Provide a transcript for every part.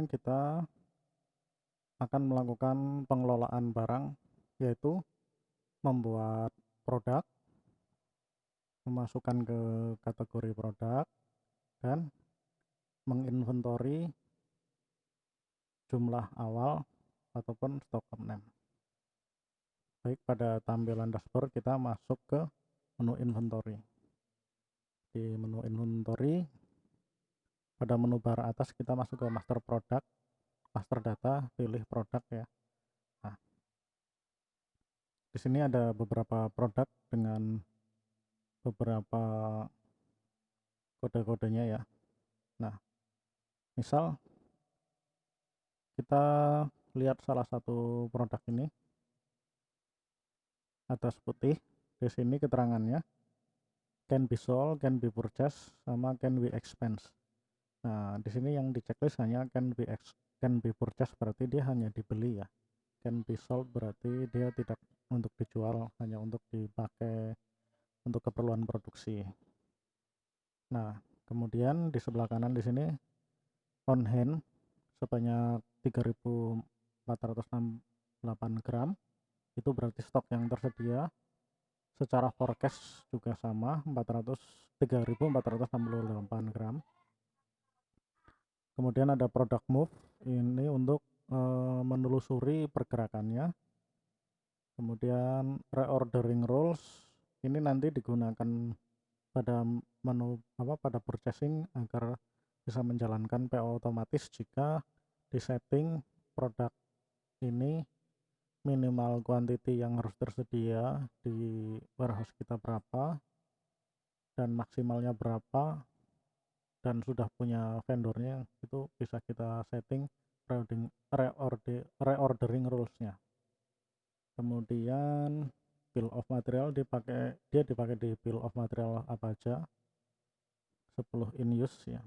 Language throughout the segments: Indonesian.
kita akan melakukan pengelolaan barang, yaitu membuat produk, memasukkan ke kategori produk, dan menginventory jumlah awal ataupun stock name. Baik, pada tampilan dashboard kita masuk ke menu inventory. Di menu inventory, pada menu bar atas kita masuk ke master product, master data, pilih produk ya. Nah, di sini ada beberapa produk dengan beberapa kode-kodenya ya. Nah, misal kita lihat salah satu produk ini, atas putih, di sini keterangannya can be sold, can be purchased, sama can be expense. Nah, di sini yang di checklist hanya can be purchased, berarti dia hanya dibeli ya. Can be sold berarti dia tidak untuk dijual, hanya untuk dipakai untuk keperluan produksi. Nah, kemudian di sebelah kanan di sini on hand sebanyak 3.468 gram, itu berarti stok yang tersedia. Secara forecast juga sama, 3.468 gram. Kemudian ada product move, ini untuk menelusuri pergerakannya. Kemudian reordering rules, ini nanti digunakan pada menu pada purchasing agar bisa menjalankan PO otomatis jika disetting produk ini minimal quantity yang harus tersedia di warehouse kita berapa dan maksimalnya berapa, dan sudah punya vendornya, itu bisa kita setting reordering rules-nya. Kemudian bill of material dipakai di bill of material apa aja, 10 in use ya.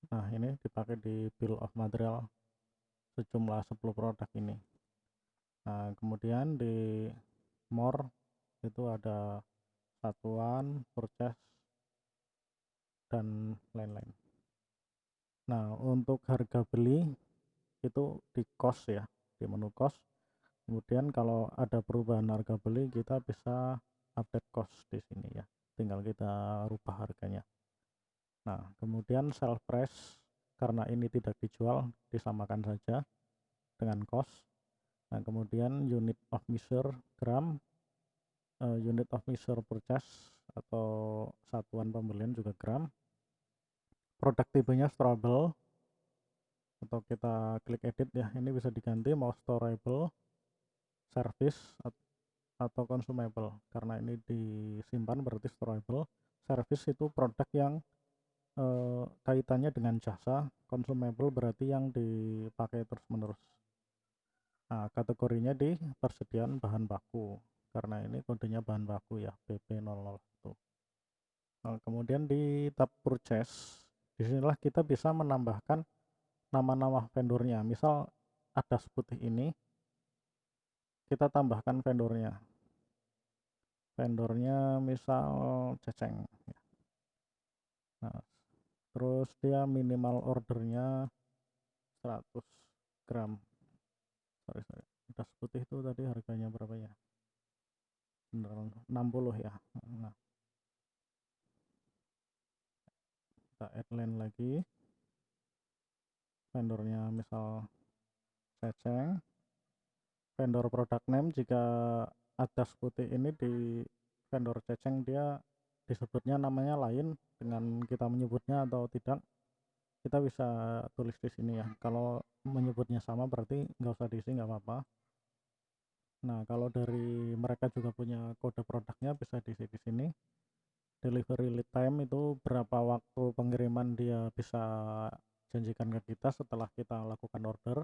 Nah, ini dipakai di bill of material sejumlah 10 produk ini. Nah, kemudian di more itu ada satuan, purchase, dan lain-lain. Nah, untuk harga beli itu di cost ya, di menu cost. Kemudian kalau ada perubahan harga beli, kita bisa update cost di sini ya, tinggal kita rubah harganya. Nah, kemudian sell price, karena ini tidak dijual, disamakan saja dengan cost. Nah, kemudian unit of measure gram, unit of measure purchase atau satuan pembelian juga gram. Produk tipenya storable, atau kita klik edit ya, ini bisa diganti mau storable, service, atau consumable. Karena ini disimpan berarti storable. Service itu produk yang kaitannya dengan jasa, consumable berarti yang dipakai terus menerus. Nah, kategorinya di persediaan bahan baku, karena ini kodenya bahan baku ya, BP001. Nah, kemudian di tab purchase, disinilah kita bisa menambahkan nama-nama vendornya. Misal ada putih ini, kita tambahkan vendornya misal Ceceng. Nah, terus dia minimal ordernya 100 gram. Sorry. Das putih itu tadi harganya berapa ya? Beneran 60 ya. Nah, kita add line lagi. Vendornya misal Ceceng. Vendor product name, jika adas putih ini di vendor Ceceng dia disebutnya namanya lain dengan kita menyebutnya atau tidak, kita bisa tulis di sini ya. Kalau menyebutnya sama berarti nggak usah diisi, nggak apa-apa. Nah, kalau dari mereka juga punya kode produknya, bisa diisi di sini. Delivery lead time itu berapa waktu pengiriman dia bisa janjikan ke kita setelah kita lakukan order.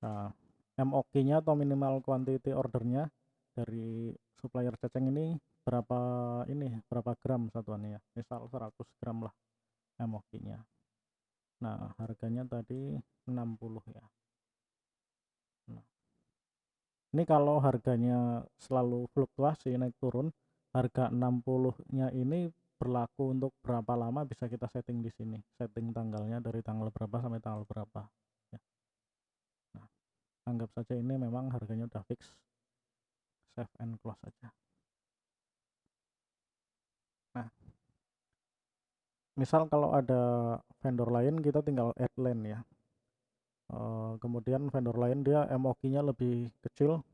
Nah, MOQ-nya atau minimal quantity ordernya dari supplier Ceceng ini berapa gram satuannya, misal 100 gram lah MOQ-nya. Nah, harganya tadi 60 ya. Nah, ini kalau harganya selalu fluktuasi naik turun, harga 60-nya ini berlaku untuk berapa lama bisa kita setting di sini, setting tanggalnya dari tanggal berapa sampai tanggal berapa ya. Nah, anggap saja ini memang harganya udah fix, save and close aja. Nah, misal kalau ada vendor lain kita tinggal add line ya. Kemudian vendor lain dia MOQ-nya lebih kecil,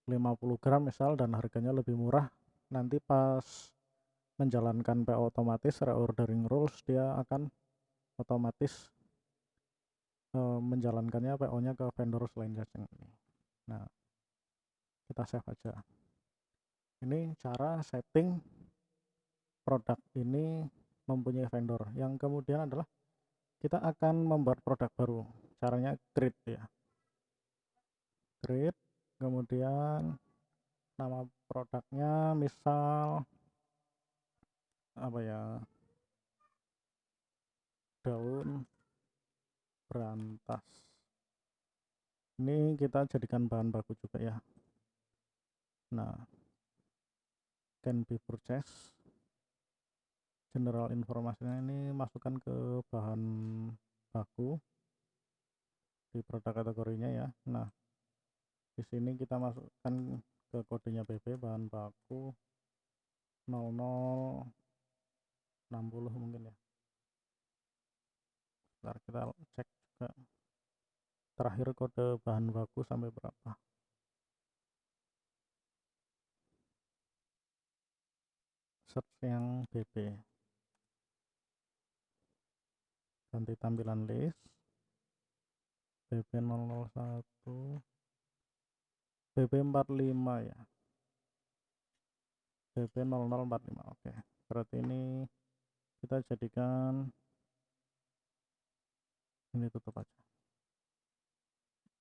50 gram misal, dan harganya lebih murah. Nanti pas menjalankan PO otomatis reordering rules, dia akan otomatis menjalankannya PO-nya ke vendor selain Jajang ini. Nah, kita save aja. Ini cara setting produk ini mempunyai vendor. Yang kemudian adalah kita akan membuat produk baru. Caranya create ya. Create, kemudian nama produknya misal apa ya, daun berantas. Ini kita jadikan bahan baku juga ya. Nah, can be purchased. General informasinya ini masukkan ke bahan baku di produk kategorinya ya. Nah, di sini kita masukkan ke kodenya BB bahan baku 0060 mungkin ya. Ntar kita cek juga terakhir kode bahan baku sampai berapa. Search yang BB, ganti tampilan list BB001 BB45 ya, BB0045. Oke, berarti ini kita jadikan ini, tutup aja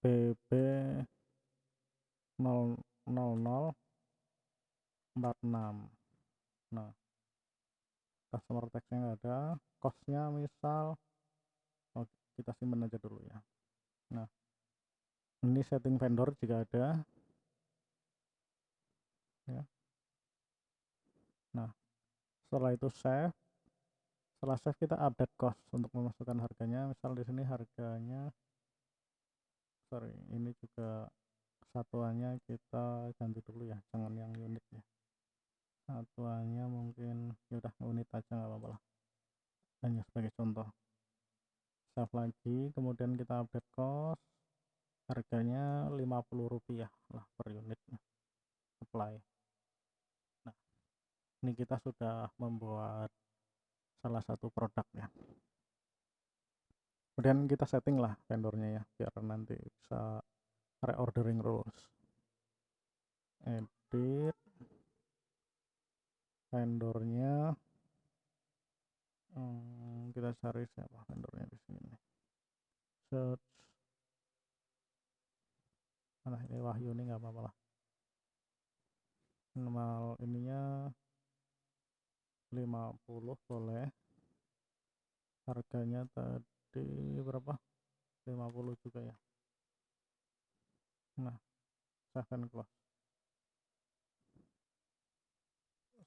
BB00046. Nah, customer text-nya nggak ada, cost-nya misal kita simpan aja dulu ya. Nah, ini setting vendor jika ada ya. Nah, setelah itu save. Setelah save kita update cost untuk memasukkan harganya. Misal di sini harganya, sorry, ini juga satuannya kita ganti dulu ya, jangan yang unit ya. Satuannya mungkin ya udah unit aja nggak apa-apa lah, hanya sebagai contoh. Save lagi, kemudian kita update cost, harganya Rp50 lah per unit, apply. Nah, ini kita sudah membuat salah satu produk ya. Kemudian kita setting lah vendornya ya, biar nanti bisa reordering rules. Edit vendornya, kita cari siapa vendornya di sini. Search, mana ini, Wahyu, ini nggak apa-apa lah. Normal ininya 50 boleh. Harganya tadi berapa? 50 juga ya. Nah, save and close.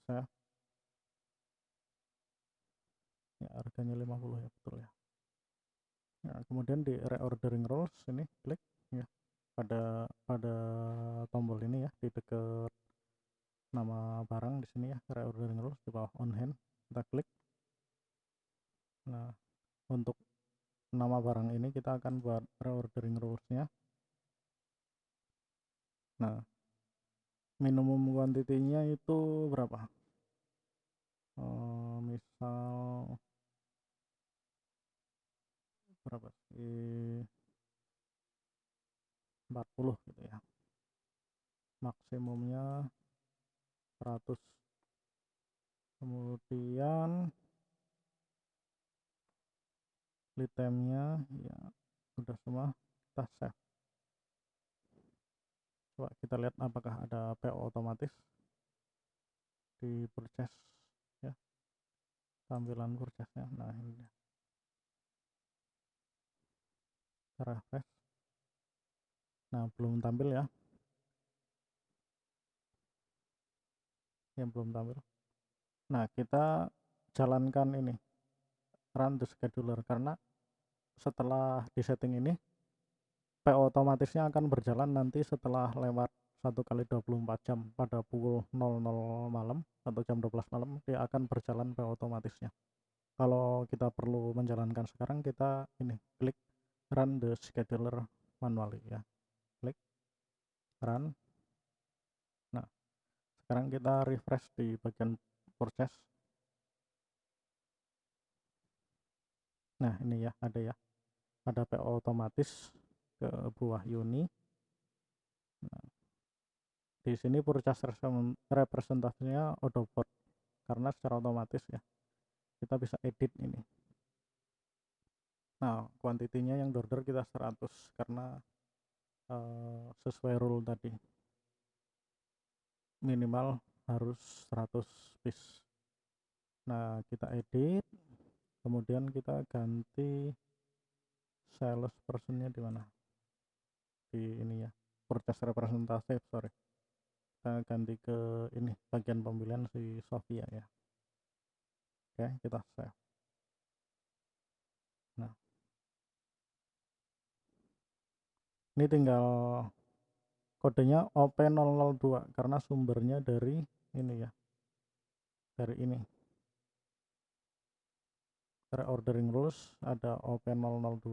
Save. Ya, harganya 50 ya, betul ya. Nah, kemudian di reordering rules ini klik ya, pada tombol ini ya, di dekat nama barang di sini ya, reordering rules di bawah on hand kita klik. Nah, untuk nama barang ini kita akan buat reordering rules-nya. Nah, minimum quantity-nya itu berapa? Misal berapa sih, 40 gitu ya, maksimumnya 100. Kemudian lead time-nya ya udah semua, kita save. Coba kita lihat apakah ada PO otomatis di purchase ya, tampilan purchase-nya. Nah, ini dia. Refresh. Nah, belum tampil ya, yang belum tampil. Nah, kita jalankan ini, run the scheduler, karena setelah di setting ini PO otomatisnya akan berjalan nanti setelah lewat 1 kali 24 jam pada pukul 00 malam atau jam 12 malam dia akan berjalan PO otomatisnya. Kalau kita perlu menjalankan sekarang, kita ini klik run the scheduler manually ya, klik run. Nah, sekarang kita refresh di bagian proses. Nah, ini ya, ada PO otomatis ke buah Uni. Nah, di sini purchase representasinya Odobot karena secara otomatis ya kita bisa edit ini. Nah, kuantitinya yang order kita 100 karena sesuai rule tadi, minimal harus 100 piece. Nah, kita edit, kemudian kita ganti sales personnya di mana, di ini ya, purchase representative, sorry, kita ganti ke ini bagian pemilihan si Sofia ya. Oke, kita save. Nah, ini tinggal kodenya OP002 karena sumbernya dari ini ya, dari ini, dari ordering rules ada OP002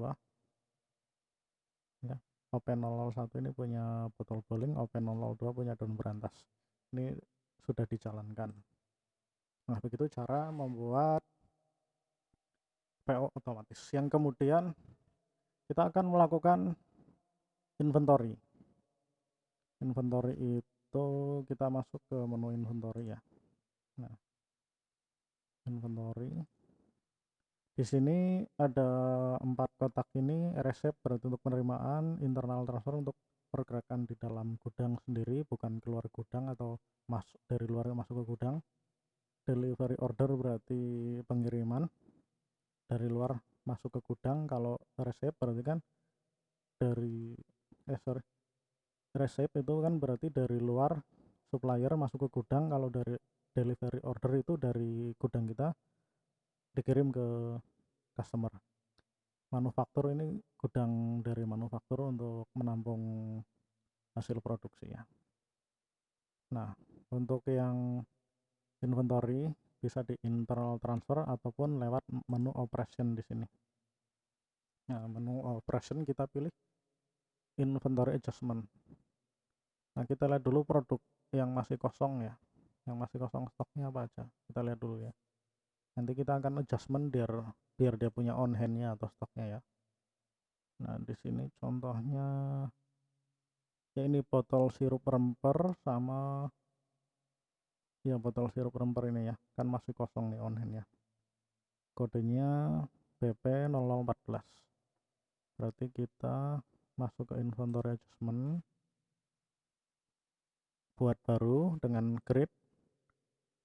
ya. OP001 ini punya botol bowling, OP002 punya daun berantas. Ini sudah dijalankan. Nah, begitu cara membuat PO otomatis. Yang kemudian kita akan melakukan inventory. Inventory itu kita masuk ke menu inventory ya. Nah, inventory. Di sini ada 4 kotak ini, receipt berarti untuk penerimaan, internal transfer untuk pergerakan di dalam gudang sendiri, bukan keluar gudang atau masuk dari luar masuk ke gudang. Delivery order berarti pengiriman dari luar masuk ke gudang. Kalau receipt berarti kan dari receipt itu kan berarti dari luar supplier masuk ke gudang. Kalau dari delivery order itu dari gudang kita dikirim ke customer. Manufaktur ini gudang dari manufaktur untuk menampung hasil produksi ya. Nah, untuk yang inventory bisa di internal transfer ataupun lewat menu operation di sini. Nah, menu operation kita pilih inventory adjustment. Nah, kita lihat dulu produk yang masih kosong ya. Yang masih kosong stoknya apa aja. Kita lihat dulu ya. Nanti kita akan adjustment biar dia punya on hand-nya atau stoknya ya. Nah, di sini contohnya ya ini botol sirup remper sama ya botol sirup remper ini ya. Kan masih kosong nih on hand-nya. Kodenya BP0014. Berarti kita masuk ke inventory adjustment, buat baru dengan grade,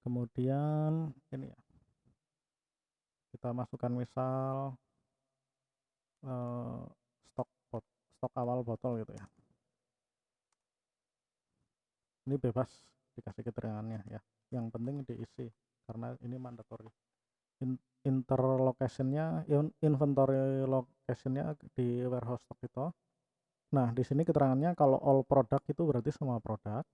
kemudian ini ya kita masukkan misal eh, stok awal botol gitu ya. Ini bebas dikasih keterangannya ya, yang penting diisi karena ini mandatory. Interlocationnya inventory locationnya di warehouse stock itu. Nah, di sini keterangannya kalau all product itu berarti semua produk,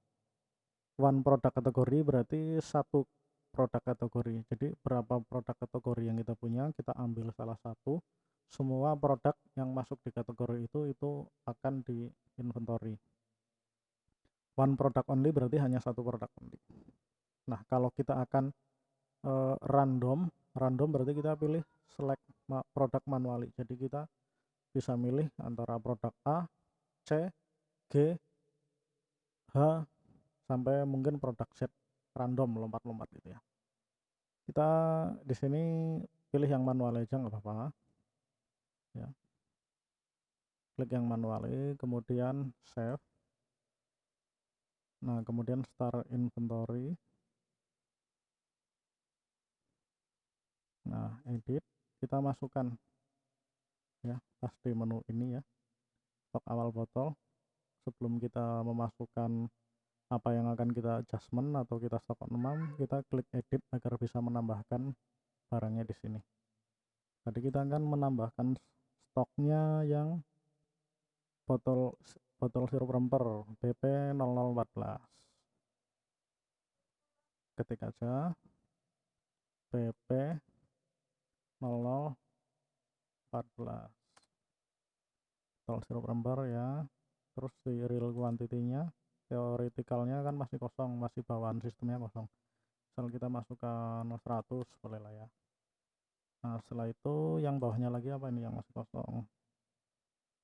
one product kategori berarti satu produk kategori. Jadi berapa produk kategori yang kita punya, kita ambil salah satu, semua produk yang masuk di kategori itu akan di inventory. One product only berarti hanya satu produk only. Nah, kalau kita akan random berarti kita pilih select produk manually. Jadi kita bisa milih antara produk A, C, G, H, sampai mungkin produk Z, random lompat-lompat gitu ya. Kita di sini pilih yang manual aja nggak apa-apa ya. Klik yang manual, kemudian save. Nah, kemudian start inventory. Nah, edit, kita masukkan ya pas di menu ini ya, stok awal botol. Sebelum kita memasukkan apa yang akan kita adjustment atau kita stok ulang, kita klik edit agar bisa menambahkan barangnya di sini. Tadi kita akan menambahkan stoknya yang botol sirup remper BP 0014. Ketik aja BP 0014 botol sirup remper ya. Terus di real quantity-nya, teoretikalnya kan masih kosong, masih bawaan sistemnya kosong. Misal kita masukkan 100 boleh lah ya. Nah setelah itu yang bawahnya lagi apa ini yang masih kosong,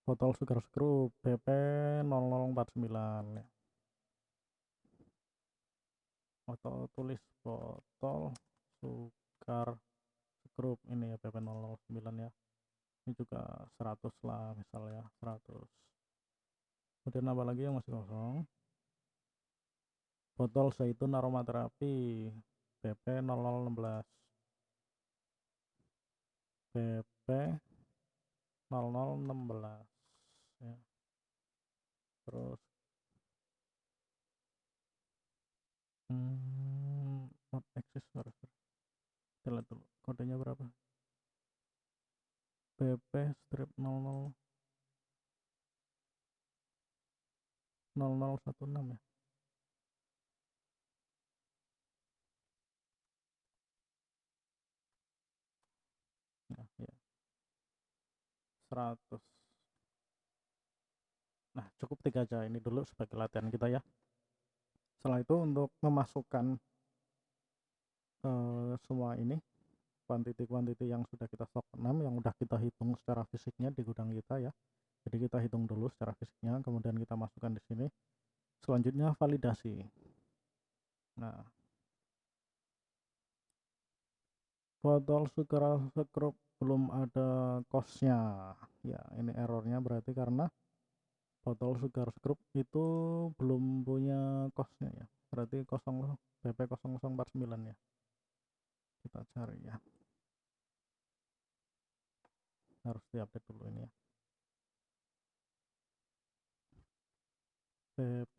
botol sugar screw BP 0049 ya. Atau tulis botol sugar screw ini ya BP 009 ya. Ini juga 100 lah misalnya 100. Kemudian apa lagi yang masih kosong, botol zaitun aromaterapi BP 0016 BP 0016 ya. Terus not exist harus kita lihat dulu kodenya berapa, BP strip 0016 ya. Nah, ya 100. Nah cukup 3 aja ini dulu sebagai latihan kita ya. Setelah itu untuk memasukkan semua ini kuantiti yang sudah kita stok 6 yang udah kita hitung secara fisiknya di gudang kita ya. Jadi kita hitung dulu secara fisiknya, kemudian kita masukkan di sini. Selanjutnya validasi. Nah, botol sugar scrub belum ada cost-nya. Ya, ini errornya berarti karena botol sugar scrub itu belum punya cost-nya ya. Berarti BP 0049 ya. Kita cari ya. Harus diupdate dulu ini ya. BP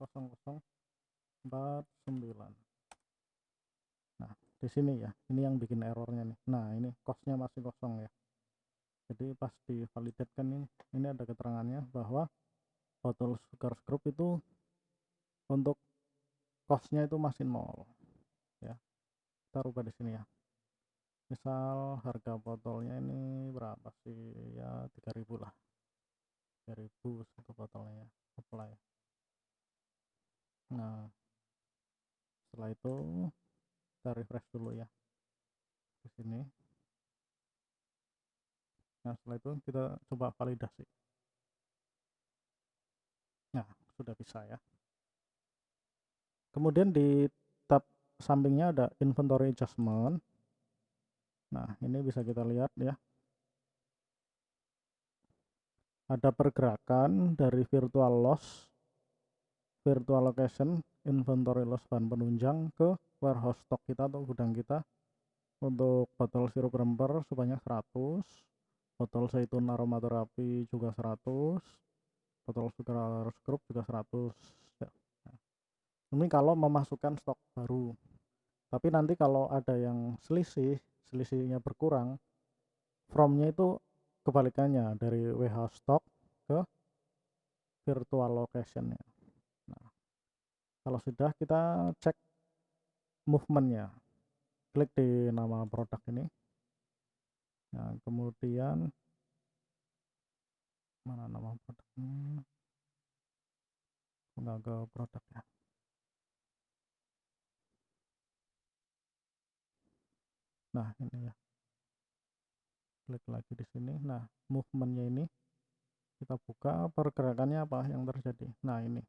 0049. Nah, di sini ya. Ini yang bikin errornya nih. Nah, ini cost-nya masih kosong ya. Jadi pas divalidatkan ini ada keterangannya bahwa botol sugar scrub itu untuk cost-nya itu masih nol ya. Kita rubah di sini ya. Misal harga botolnya ini berapa sih ya, 3000 lah, 3000 satu botolnya ya. Apply. Nah setelah itu kita refresh dulu ya di sini. Nah setelah itu kita coba validasi. Nah sudah bisa ya. Kemudian di tab sampingnya ada inventory adjustment. Nah ini bisa kita lihat ya, ada pergerakan dari virtual loss, virtual location, inventory loss bahan penunjang ke warehouse stock kita atau gudang kita. Untuk botol sirup remper sebanyak 100, botol zaitun aromaterapi juga 100, botol sugar scrub juga 100 ya. Ini kalau memasukkan stok baru, tapi nanti kalau ada yang selisihnya berkurang, from-nya itu kebalikannya dari warehouse stock ke virtual location ya. Nah, kalau sudah kita cek movement-nya, klik di nama produk ini. Nah, kemudian mana nama produknya, enggak ke produk ya. Nah, ini ya. Klik lagi di sini. Nah, movementnya ini kita buka pergerakannya apa yang terjadi. Nah, ini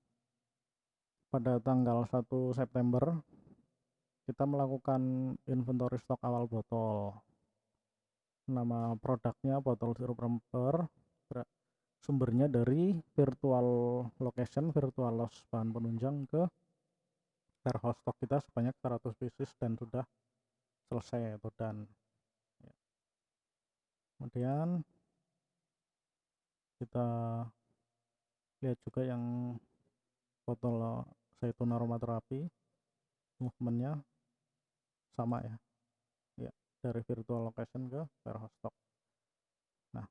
pada tanggal 1 September kita melakukan inventory stok awal botol. Nama produknya botol sirup remper, sumbernya dari virtual location, virtual loss bahan penunjang ke warehouse stok kita sebanyak 100 pieces dan sudah selesai atau done. Kemudian kita lihat juga yang botol Zaitun aromaterapi, movementnya sama ya, ya dari virtual location ke warehouse stock. Nah,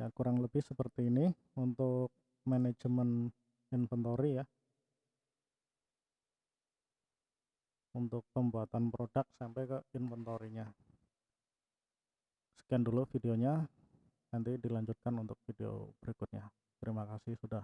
ya kurang lebih seperti ini untuk manajemen inventory ya, untuk pembuatan produk sampai ke inventory-nya. Sekian dulu videonya, nanti dilanjutkan untuk video berikutnya. Terima kasih sudah